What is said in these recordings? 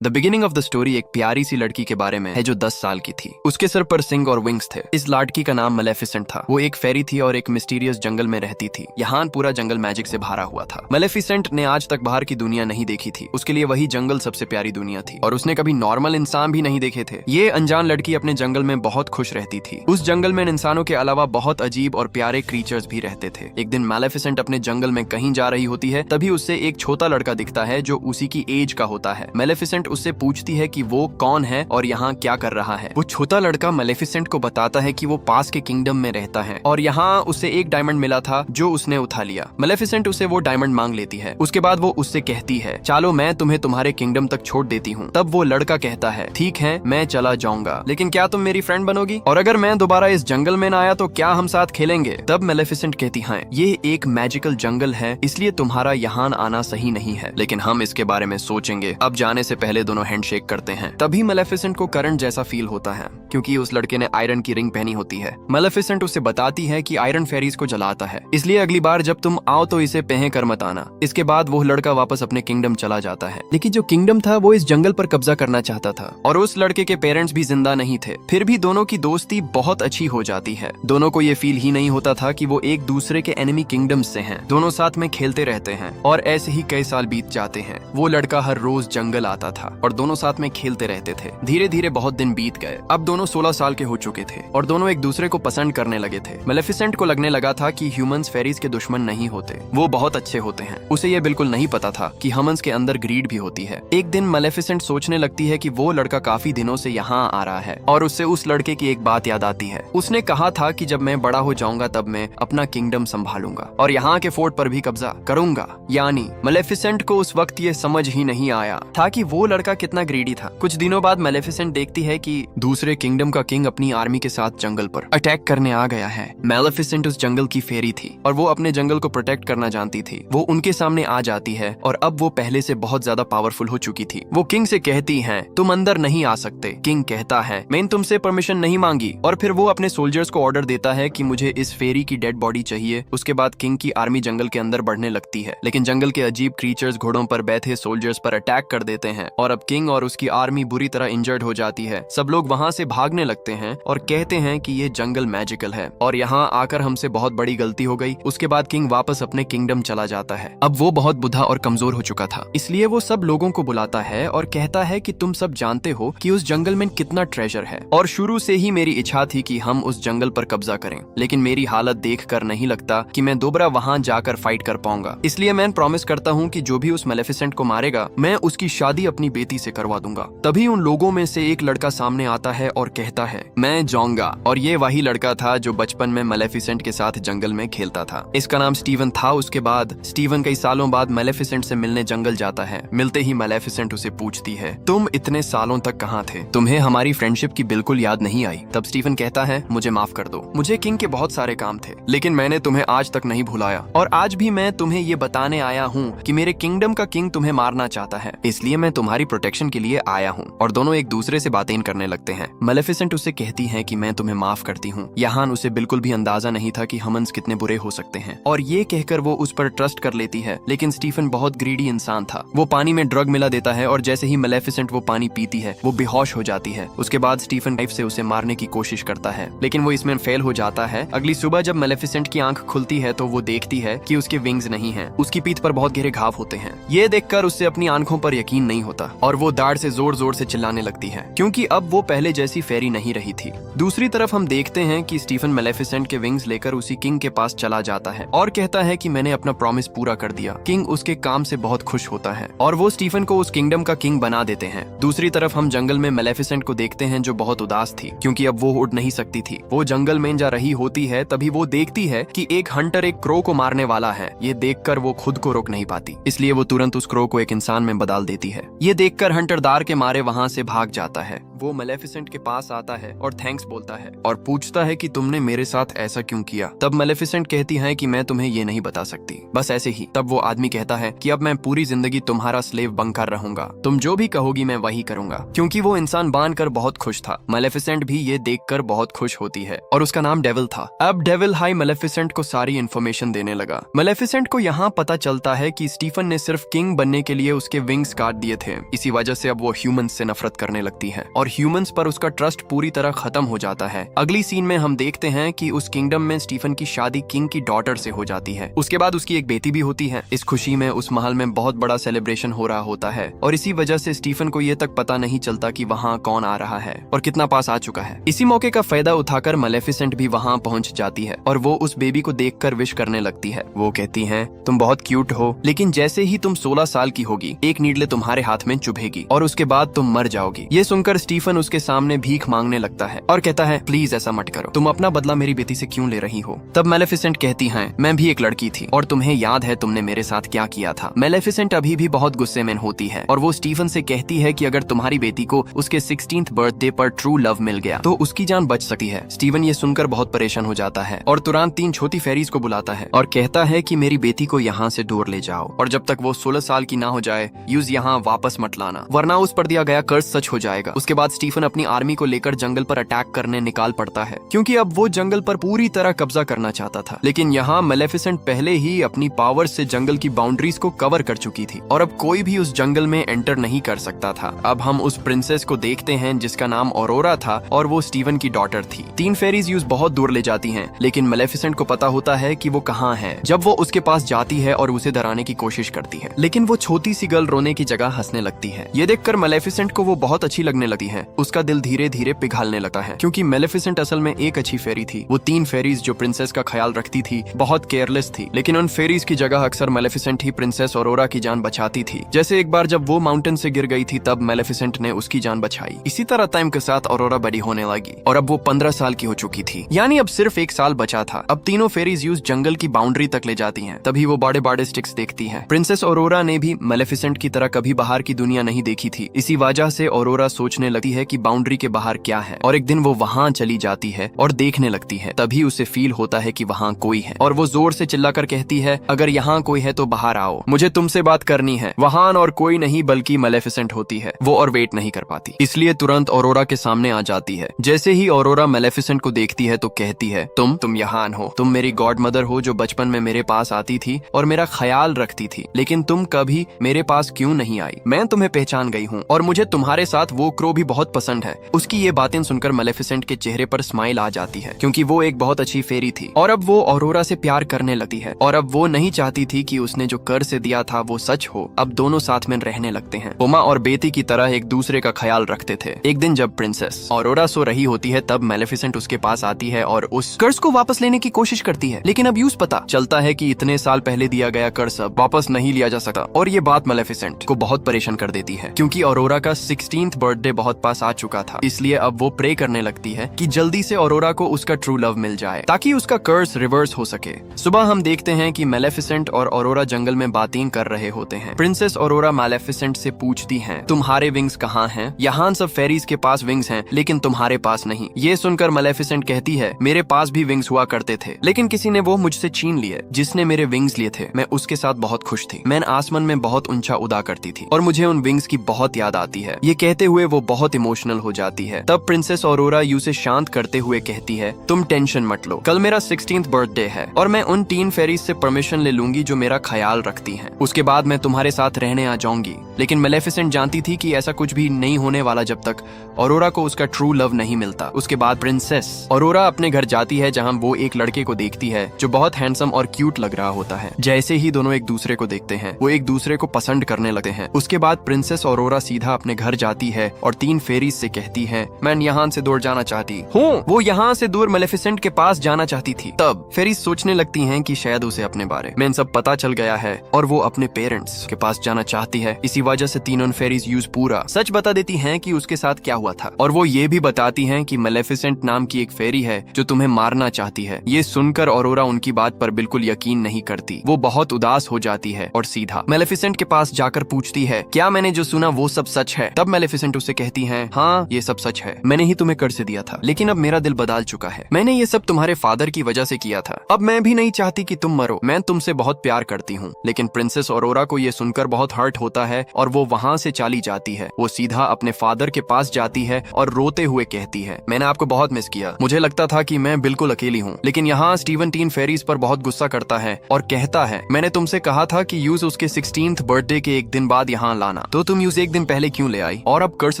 The beginning of the story एक प्यारी सी लड़की के बारे में है जो 10 साल की थी। उसके सिर पर सिंग और विंग्स थे। इस लड़की का नाम मेलेफिसेंट था। वो एक फेरी थी और एक मिस्टीरियस जंगल में रहती थी। यहाँ पूरा जंगल मैजिक से भरा हुआ था। मेलेफिसेंट ने आज तक बाहर की दुनिया नहीं देखी थी। उसके लिए वही जंगल सबसे प्यारी दुनिया थी और उसने कभी नॉर्मल इंसान भी नहीं देखे थे। ये अनजान लड़की अपने जंगल में बहुत खुश रहती थी। उस जंगल में इंसानों के अलावा बहुत अजीब और प्यारे क्रीचर्स भी रहते थे। एक दिन मेलेफिसेंट अपने जंगल में कहीं जा रही होती है, तभी उससे एक छोटा लड़का दिखता है जो उसी की एज का होता है। मेलेफिसेंट उससे पूछती है कि वो कौन है और यहाँ क्या कर रहा है। वो छोटा लड़का मेलेफिसेंट को बताता है कि वो पास के किंगडम में रहता है और यहाँ उसे एक डायमंड मिला था जो उसने उठा लिया। मेलेफिसेंट उसे वो डायमंड मांग लेती है। उसके बाद वो उससे कहती है, चलो मैं तुम्हें तुम्हारे किंगडम तक छोड़ देती हूँ। तब वो लड़का कहता है, ठीक है मैं चला जाऊंगा, लेकिन क्या तुम मेरी फ्रेंड बनोगी? और अगर मैं दोबारा इस जंगल में ना आया तो क्या हम साथ खेलेंगे? तब मेलेफिसेंट कहती है, ये एक मैजिकल जंगल है, इसलिए तुम्हारा यहाँ आना सही नहीं है, लेकिन हम इसके बारे में सोचेंगे। अब जाने से पहले दोनों हैंडशेक करते हैं। तभी मेलेफिसेंट को करंट जैसा फील होता है क्योंकि उस लड़के ने आयरन की रिंग पहनी होती है। मेलेफिसेंट उसे बताती है कि आयरन फेरीज को जलाता है, इसलिए अगली बार जब तुम आओ तो इसे पहन कर मत आना। इसके बाद वो लड़का वापस अपने किंगडम चला जाता है, लेकिन जो किंगडम था वो इस जंगल पर कब्जा करना चाहता था और उस लड़के के पेरेंट्स भी जिंदा नहीं थे। फिर भी दोनों की दोस्ती बहुत अच्छी हो जाती है। दोनों को ये फील ही नहीं होता था कि वो एक दूसरे के एनिमी किंगडम्स से हैं। दोनों साथ में खेलते रहते हैं और ऐसे ही कई साल बीत जाते हैं। वो लड़का हर रोज जंगल आता था और दोनों साथ में खेलते रहते थे। धीरे धीरे बहुत दिन बीत गए। अब दोनों 16 साल के हो चुके थे और दोनों एक दूसरे को पसंद करने लगे थे। मेलेफिसेंट को लगने लगा था कि ह्यूमंस फेरीज के दुश्मन नहीं होते, वो बहुत अच्छे होते हैं। उसे ये बिल्कुल नहीं पता था कि ह्यूमंस के अंदर ग्रीड भी होती है। एक दिन मेलेफिसेंट सोचने लगती है कि वो लड़का काफी दिनों से यहाँ आ रहा है और उससे उस लड़के की एक बात याद आती है। उसने कहा था कि जब मैं बड़ा हो जाऊंगा तब मैं अपना किंगडम संभालूंगा और यहाँ के फोर्ट पर भी कब्जा करूंगा। यानी मेलेफिसेंट को उस वक्त ये समझ ही नहीं आया था कि वो लड़का कितना ग्रीडी था। कुछ दिनों बाद मेलेफिसेंट देखती है कि दूसरे किंगडम का किंग अपनी आर्मी के साथ जंगल पर अटैक करने आ गया है। मेलेफिसेंट उस जंगल की फेरी थी और वो अपने जंगल को प्रोटेक्ट करना जानती थी। वो उनके सामने आ जाती है और अब वो पहले से बहुत ज्यादा पावरफुल हो चुकी थी। वो किंग से कहती है, तुम अंदर नहीं आ सकते। किंग कहता है, मैंने तुमसे परमिशन नहीं मांगी। और फिर वो अपने सोल्जर्स को ऑर्डर देता है कि मुझे इस फेरी की डेड बॉडी चाहिए। उसके बाद किंग की आर्मी जंगल के अंदर बढ़ने लगती है, लेकिन जंगल के अजीब क्रीचर्स घोड़ों पर बैठे सोल्जर्स पर अटैक कर देते हैं और अब किंग और उसकी आर्मी बुरी तरह इंजर्ड हो जाती है। सब लोग वहाँ से भागने लगते हैं और कहते हैं कि ये जंगल मैजिकल है और यहाँ आकर हमसे बहुत बड़ी गलती हो गई। उसके बाद किंग वापस अपने किंगडम चला जाता है। अब वो बहुत बुढ़ा और कमजोर हो चुका था, इसलिए वो सब लोगों को बुलाता है और कहता है कि तुम सब जानते हो कि उस जंगल में कितना ट्रेजर है और शुरू से ही मेरी इच्छा थी कि हम उस जंगल पर कब्जा करें, लेकिन मेरी हालत देखकर नहीं लगता कि मैं दोबारा वहाँ जाकर फाइट कर पाऊंगा। इसलिए मैं प्रॉमिस करता हूँ कि जो भी उस मेलेफिसेंट को मारेगा मैं उसकी शादी अपनी बेटी से करवा दूंगा। तभी उन लोगों में से एक लड़का सामने आता है और कहता है, मैं जाऊंगा। और ये वही लड़का था जो बचपन में मेलेफिसेंट के साथ जंगल में खेलता था। इसका नाम स्टीवन था। उसके बाद स्टीवन कई सालों बाद मेलेफिसेंट से मिलने जंगल जाता है। मिलते ही मेलेफिसेंट उसे पूछती है, तुम इतने सालों तक कहाँ थे? तुम्हें हमारी फ्रेंडशिप की बिल्कुल याद नहीं आई? तब स्टीवन कहता है, मुझे माफ कर दो, मुझे किंग के बहुत सारे काम थे, लेकिन मैंने तुम्हें आज तक नहीं भुलाया और आज भी मैं तुम्हें ये बताने आया हूँ कि मेरे किंगडम का किंग तुम्हें मारना चाहता है, इसलिए मैं तुम्हारी प्रोटेक्शन के लिए आया हूँ। और दोनों एक दूसरे से बातें करने लगते हैं। मेलेफिसेंट उससे कहती है कि मैं तुम्हें माफ करती हूँ। यहाँ उसे बिल्कुल भी अंदाजा नहीं था कि हमन्स कितने बुरे हो सकते हैं और ये कहकर वो उस पर ट्रस्ट कर लेती है। लेकिन स्टीफन बहुत ग्रीडी इंसान था। वो पानी में ड्रग मिला देता है और जैसे ही मेलेफिसेंट वो पानी पीती है वो बेहोश हो जाती है। उसके बाद स्टीफन नाइफ से उसे मारने की कोशिश करता है, लेकिन वो इसमें फेल हो जाता है। अगली सुबह जब मेलेफिसेंट की आंख खुलती है तो वो देखती है कि उसके विंग्स नहीं है। उसकी पीठ पर बहुत गहरे घाव होते हैं। ये देखकर उससे अपनी आंखों पर यकीन नहीं होता और वो दाढ़ से जोर जोर से चिल्लाने लगती है क्योंकि अब वो पहले जैसी फेरी नहीं रही थी। दूसरी तरफ हम देखते हैं कि स्टीफन मेलेफिसेंट के विंग्स लेकर उसी किंग के पास चला जाता है और कहता है कि मैंने अपना प्रॉमिस पूरा कर दिया। किंग उसके काम से बहुत खुश होता है और वो स्टीफन को उस किंगडम का किंग बना देते हैं। दूसरी तरफ हम जंगल में मेलेफिसेंट को देखते हैं जो बहुत उदास थी क्योंकि अब वो उड़ नहीं सकती थी। वो जंगल में जा रही होती है, तभी वो देखती है कि एक हंटर एक क्रो को मारने वाला है। ये देखकर वो खुद को रोक नहीं पाती, इसलिए वो तुरंत उस क्रो को एक इंसान में बदल देती है। ये देखकर हंटर दार के मारे वहाँ से भाग जाता है। वो मेलेफिसेंट के पास आता है और थैंक्स बोलता है और पूछता है कि तुमने मेरे साथ ऐसा क्यों किया। तब मेलेफिसेंट कहती है कि मैं तुम्हें ये नहीं बता सकती, बस ऐसे ही। तब वो आदमी कहता है कि अब मैं पूरी जिंदगी तुम्हारा स्लेव बनकर रहूंगा, तुम जो भी कहोगी मैं वही करूंगा। क्योंकि वो इंसान बनकर बहुत खुश था, मेलेफिसेंट भी ये देखकर बहुत खुश होती है और उसका नाम डेविल था। अब डेविल हाई मेलेफिसेंट को सारी इन्फॉर्मेशन देने लगा। मेलेफिसेंट को यहाँ पता चलता है कि स्टीफन ने सिर्फ किंग बनने के लिए उसके विंग्स काट दिए थे, इसी वजह से अब वो ह्यूमंस से नफरत करने लगती है और ह्यूमंस पर उसका ट्रस्ट पूरी तरह खत्म हो जाता है। अगली सीन में हम देखते हैं कि उस किंगडम में स्टीफन की शादी किंग की डॉटर से हो जाती है। उसके बाद उसकी एक बेटी भी होती है। इस खुशी में उस महल में बहुत बड़ा सेलिब्रेशन हो रहा होता है और इसी वजह से स्टीफन को ये तक पता नहीं चलता कि वहाँ कौन आ रहा है और कितना पास आ चुका है। इसी मौके का फायदा उठाकर मेलेफिसेंट भी वहाँ पहुँच जाती है और वो उस बेबी को देखकर विश करने लगती है। वो कहती है तुम बहुत क्यूट हो, लेकिन जैसे ही तुम 16 साल की होगी एक नीडले तुम्हारे हाथ में चुभेगी और उसके बाद तुम मर जाओगी। ये सुनकर स्टीफन उसके सामने भीख मांगने लगता है और कहता है प्लीज ऐसा मत करो, तुम अपना बदला मेरी बेटी से क्यों ले रही हो। तब मेलेफिसेंट कहती है मैं भी एक लड़की थी और तुम्हें याद है तुमने मेरे साथ क्या किया था। मेलेफिसेंट अभी भी बहुत गुस्से में होती है और वो स्टीफन से कहती है कि अगर तुम्हारी बेटी को उसके 16th बर्थडे पर ट्रू लव मिल गया तो उसकी जान बच सकती है। स्टीवन ये सुनकर बहुत परेशान हो जाता है और तुरंत 3 छोटी फेरीज को बुलाता है और कहता है कि मेरी बेटी को यहाँ से दूर ले जाओ और जब तक वो 16 साल की ना हो जाए यूज यहाँ वापस मत लाना, वरना उस पर दिया गया कर्ज सच हो जाएगा। उसके बाद स्टीफन अपनी आर्मी को लेकर जंगल पर अटैक करने निकाल पड़ता है क्योंकि अब वो जंगल पर पूरी तरह कब्जा करना चाहता था। लेकिन यहाँ मेलेफिसेंट पहले ही अपनी पावर से जंगल की बाउंड्रीज को कवर कर चुकी थी और अब कोई भी उस जंगल में एंटर नहीं कर सकता था। अब हम उस प्रिंसेस को देखते हैं जिसका नाम ऑरोरा था और वो स्टीवन की डॉटर थी। 3 फेरीज यूज बहुत दूर ले जाती हैं, लेकिन मेलेफिसेंट को पता होता है कि वो कहाँ है। जब वो उसके पास जाती है और उसे डराने की कोशिश करती है, लेकिन वो छोटी सी गर्ल रोने की जगह हंसने लगती है। ये देखकर मेलेफिसेंट को वो बहुत अच्छी लगने लगती है। उसका दिल धीरे धीरे पिघलने लगता है क्योंकि मेलेफिसेंट असल में एक अच्छी फेरी थी। वो 3 फेरीज जो प्रिंसेस का ख्याल रखती थी बहुत केयरलेस थी, लेकिन उन फेरीज की जगह अक्सर मेलेफिसेंट ही प्रिंसेस ऑरोरा की जान बचाती थी। जैसे एक बार जब वो माउंटेन से गिर गई थी तब मेलेफिसेंट ने उसकी जान बचाई। इसी तरह टाइम के साथ ऑरोरा बड़ी होने लगी और अब वो 15 साल की हो चुकी थी, यानी अब सिर्फ 1 साल बचा था। अब तीनों फेरीज यूज जंगल की बाउंड्री तक ले जाती हैं। तभी वो बड़े बड़े स्टिक्स देखती है। प्रिंसेस ऑरोरा ने भी मेलेफिसेंट की तरह कभी बाहर की दुनिया नहीं देखी थी। इसी वजह से ऑरोरा सोचने लगती है कि बाउंड्री के बाहर क्या है और एक दिन वो वहाँ चली जाती है और देखने लगती है। तभी उसे फील होता है कि वहाँ कोई है और वो जोर से चिल्लाकर कहती है अगर यहाँ कोई है तो बाहर आओ, मुझे तुमसे बात करनी है। वहाँ और कोई नहीं बल्कि मेलेफिसेंट होती है। वो और वेट नहीं कर पाती, इसलिए तुरंत ऑरोरा के सामने आ जाती है। जैसे ही ऑरोरा मेलेफिसेंट को देखती है तो कहती है तुम यहाँ हो, तुम मेरी गॉड मदर हो जो बचपन में मेरे पास आती थी और मेरा ख्याल रखती थी, लेकिन तुम कभी मेरे पास क्यों नहीं आई। मैं तुम्हें पहचान गई हूँ और मुझे तुम्हारे साथ वो क्रो भी बहुत पसंद है। उसकी ये बातें सुनकर मेलेफिसेंट के चेहरे पर स्माइल आ जाती है क्योंकि वो एक बहुत अच्छी फेरी थी और अब वो ऑरोरा से प्यार करने लगती है और अब वो नहीं चाहती थी कि उसने जो कर से दिया था वो सच हो। अब दोनों साथ में रहने लगते हैं। उमा और बेटी की तरह एक दूसरे का ख्याल रखते थे। एक दिन जब प्रिंसेस ऑरोरा सो रही होती है तब मेलेफिसेंट उसके पास आती है और उस कर्ज को वापस लेने की कोशिश करती है, लेकिन अब यूज पता चलता है कि इतने साल पहले दिया गया कर्ज अब वापस नहीं लिया जा सकता और ये बात मेलेफिसेंट को बहुत परेशान कर देती है क्योंकि ऑरोरा का 16th बर्थडे बहुत पास आ चुका था। इसलिए अब वो प्रे करने लगती है कि जल्दी से ऑरोरा को उसका ट्रू लव मिल जाए ताकि उसका कर्ज रिवर्स हो सके। सुबह हम देखते हैं कि मेलेफिसेंट और ऑरोरा जंगल में बातें कर रहे होते हैं। प्रिंसेस ऑरोरा मेलेफिसेंट से पूछती हैं तुम्हारे विंग्स कहाँ हैं? यहाँ सब फेरीज के पास विंग्स हैं लेकिन तुम्हारे पास नहीं। ये सुनकर मेलेफिसेंट कहती है मेरे पास भी विंग्स हुआ करते थे, लेकिन किसी ने वो मुझसे छीन लिए। जिसने मेरे विंग्स लिए थे मैं उसके साथ बहुत खुश थी। मैं आसमान में बहुत ऊंचा उड़ा करती थी और मुझे उन विंग्स की बहुत याद आती है। ये कहते हुए वो बहुत इमोशनल हो जाती है। तब प्रिंसेस ऑरोरा यू से शांत करते हुए कहती है तुम टेंशन मत लो, कल मेरा 16th बर्थडे है और मैं उन 3 फेरीज से परमिशन ले लूंगी जो मेरा ख्याल रखती हैं। उसके बाद मैं तुम्हारे साथ रहने आ जाऊंगी। लेकिन मेलेफिसेंट जानती थी कि ऐसा कुछ भी नहीं होने वाला जब तक ऑरोरा को उसका ट्रू लव नहीं मिलता। उसके बाद प्रिंसेस ऑरोरा अपने घर जाती है जहाँ वो एक लड़के को देखती है जो बहुत हैंडसम और क्यूट लग रहा होता है। जैसे ही दोनों एक दूसरे को देखते हैं वो एक दूसरे को पसंद करने लगते हैं। उसके बाद प्रिंसेस ऑरोरा सीधा अपने घर जाती है और 3 फेरीज से कहती है मैं यहाँ से दूर जाना चाहती हूँ। वो यहाँ से दूर मेलेफिसेंट के पास जाना चाहती थी। तब फेरीज सोचने लगती हैं कि शायद उसे अपने बारे में सब पता चल गया है और वो अपने पेरेंट्स के पास जाना चाहती है। इसी वजह से तीनों फेरीज यूज पूरा सच बता देती हैं कि उसके साथ क्या हुआ था और वो ये भी बताती हैं कि मेलेफिसेंट नाम की एक फेरी है जो तुम्हें मारना चाहती है। ये सुनकर ऑरोरा उनकी बात पर बिल्कुल यकीन नहीं करती। वो बहुत उदास हो जाती है और सीधा मेलेफिसेंट के पास जाकर पूछती है क्या मैंने जो सुना वो सब सच है? तब मेलेफिसेंट उससे कहती हैं, हाँ ये सब सच है, मैंने ही तुम्हें कर्ज दिया था, लेकिन अब मेरा दिल बदल चुका है। मैंने ये सब तुम्हारे फादर की वजह से किया था। अब मैं भी नहीं चाहती कि तुम मरो, मैं तुमसे बहुत प्यार करती हूँ। लेकिन प्रिंसेस ऑरोरा को ये सुनकर बहुत हर्ट होता है और वो वहाँ से चली जाती है। वो सीधा अपने फादर के पास जाती है और रोते हुए कहती है, मैंने आपको बहुत मिस किया, मुझे लगता था कि मैं बिल्कुल अकेली हूँ। लेकिन यहाँ स्टीवन टीन फेरीज पर बहुत गुस्सा करता है और कहता है, मैंने तुमसे कहा था कि यूज उसके 16th बर्थडे के एक दिन बाद यहाँ लाना, तो तुम यूज एक दिन पहले क्यों ले आई? और अब कर्ज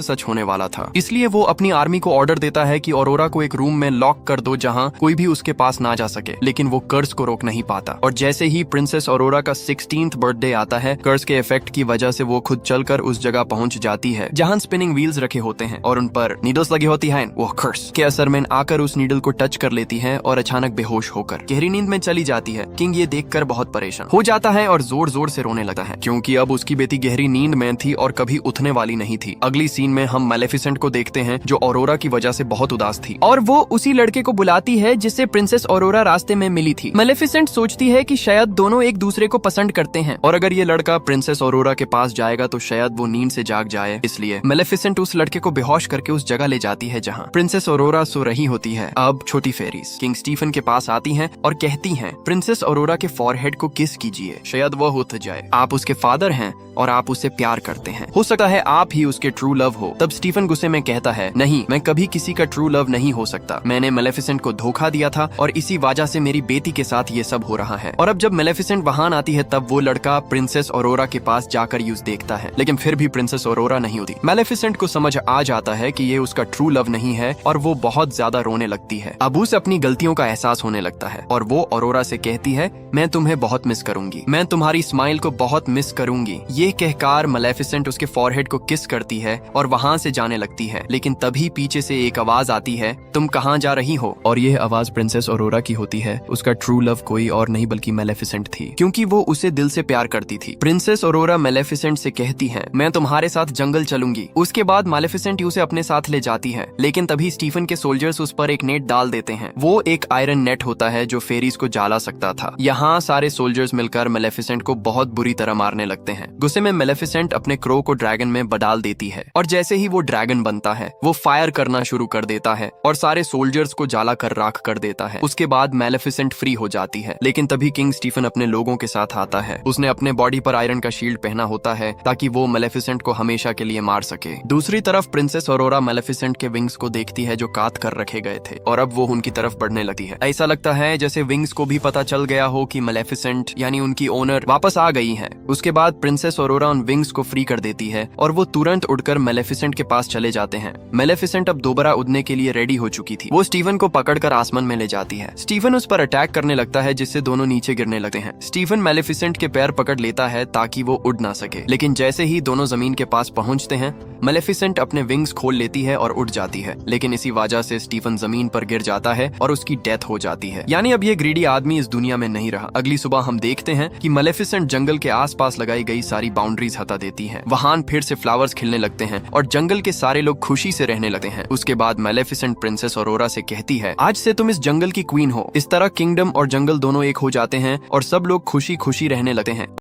सच होने वाला था। इसलिए वो अपनी आर्मी को ऑर्डर देता है कि ऑरोरा को एक रूम में लॉक कर दो जहाँ कोई भी उसके पास ना जा सके। लेकिन वो कर्ज को रोक नहीं पाता और जैसे ही प्रिंसेस ऑरोरा का 16th बर्थडे आता है, कर्ज के इफेक्ट की वजह से वो खुद चलकर उस जगह पहुंच जाती है जहां स्पिनिंग व्हील्स रखे होते हैं और उन पर नीडल्स लगी होती हैं। वो कर्ज के असर में आकर उस नीडल को टच कर लेती है और अचानक बेहोश होकर गहरी नींद में चली जाती है। किंग ये देखकर बहुत परेशान हो जाता है और जोर जोर से रोने लगता है, क्योंकि अब उसकी बेटी गहरी नींद में थी और कभी उठने वाली नहीं थी। अगली सीन में हम मैलेफिसेंट को देखते हैं जो ऑरोरा की वजह से बहुत उदास थी और वो उसी लड़के को बुलाती है जिससे प्रिंसेस ऑरोरा रास्ते में मिली थी। मैलेफिसेंट सोचती है कि शायद दोनों एक दूसरे को पसंद करते हैं और अगर ये लड़का प्रिंसेस ऑरोरा के पास जाएगा तो शायद वो नींद से जाग जाए। इसलिए मैलेफिसेंट उस लड़के को बेहोश करके उस जगह ले जाती है जहाँ प्रिंसेस ऑरोरा सो रही होती है। अब छोटी फेरीज किंग स्टीफन के पास आती हैं और कहती हैं, प्रिंसेस ऑरोरा के फॉरहेड को किस कीजिए, शायद वो उठ जाए। आप उसके फादर हैं और आप उससे प्यार करते हैं, हो सकता है आप ही उसके ट्रू लव हो। तब स्टीफन गुस्से में कहता है, नहीं, मैं कभी किसी का ट्रू लव नहीं हो सकता। मैंने मैलेफिसेंट को धोखा दिया था और इसी वजह से मेरी बेटी के साथ ये सब हो रहा है। और अब जब मैलेफिसेंट वहां आती है तब वो लड़का प्रिंसेस ऑरोरा के पास जाकर यूज देखता है, लेकिन फिर भी प्रिंसेस ऑरोरा नहीं होती। मैलेफिसेंट को समझ आ जाता है कि ये उसका ट्रू लव नहीं है और वो बहुत ज्यादा रोने लगती है। अब उसे अपनी गलतियों का एहसास होने लगता है और वो ऑरोरा से कहती है, मैं तुम्हें बहुत मिस करूंगी, मैं तुम्हारी स्माइल को बहुत मिस करूंगी। ये कहकर मैलेफिसेंट उसके फॉरहेड को किस करती है और वहां से जाने लगती है। लेकिन तभी पीछे से एक आवाज आती है, तुम कहाँ जा रही हो? और यह आवाज प्रिंसेस ऑरोरा की होती है। उसका ट्रू लव कोई और नहीं बल्कि मैलेफिसेंट थी, क्योंकि वो उसे दिल से प्यार करती थी। प्रिंसेस ऑरोरा मैलेफिसेंट से कहती है, मैं तुम्हारे साथ जंगल चलूंगी। उसके बाद मैलेफिसेंट उसे अपने साथ ले जाती है, लेकिन तभी स्टीफन के सोल्जर्स उस पर एक नेट डाल देते हैं। वो एक आयरन नेट होता है जो फेरीज को जाला सकता था। यहाँ सारे सोल्जर्स मिलकर मैलेफिसेंट को बहुत बुरी तरह मारने लगते हैं। गुस्से में मैलेफिसेंट अपने क्रो को ड्रैगन में बदल देती है और जैसे ही वो ड्रैगन बनता है वो फायर करना शुरू कर देता है और सारे सोल्जर्स को जाला कर राख कर देता है। उसके बाद मैलेफिसेंट फ्री हो जाती है, लेकिन तभी किंग स्टीफन अपने लोगों के साथ आता है। उसने अपने बॉडी पर आयरन का शील्ड पहना होता है ताकि वो मैलेफिसेंट को हमेशा के लिए मार सके। दूसरी तरफ प्रिंसेस ऑरोरा मैलेफिसेंट के विंग्स को देखती है जो काट कर रखे गए थे और अब वो उनकी तरफ बढ़ने लगती है। ऐसा लगता है जैसे विंग्स को भी पता चल गया हो कि मैलेफिसेंट यानी उनकी ओनर वापस आ गई है। उसके बाद प्रिंसेस ऑरोरा उन विंग्स को फ्री कर देती है और वो तुरंत उड़कर मैलेफिसेंट के पास चले जाते हैं। मैलेफिसेंट अब दोबारा उड़ने के लिए रेडी हो चुकी थी। वो स्टीफन को पकड़कर आसमान में ले जाती है। स्टीफन उस पर अटैक करने लगता है जिससे दोनों नीचे गिरने लगते हैं। स्टीफन मैलेफिसेंट के पैर पकड़ लेता है ताकि वो उड़ ना सके, लेकिन जैसे ही दोनों जमीन के पास पहुंचते हैं मैलेफिसेंट अपने विंग्स खोल लेती है और उड़ जाती है। लेकिन इसी वजह से स्टीफन जमीन पर गिर जाता है और उसकी डेथ हो जाती है। यानी अब ये ग्रीडी आदमी इस दुनिया में नहीं रहा। अगली सुबह हम देखते हैं कि मैलेफिसेंट जंगल के आसपास लगाई गई सारी बाउंड्रीज हटा देती है। वहां फिर से फ्लावर्स खिलने लगते हैं और जंगल के सारे लोग खुशी से रहने लगते हैं। उसके बाद मैलेफिसेंट प्रिंसेस ऑरोरा से कहती है, आज से तुम इस जंगल की क्वीन हो। इस तरह किंगडम और जंगल दोनों एक हो जाते हैं और सब लोग खुशी खुशी रहने लगते हैं।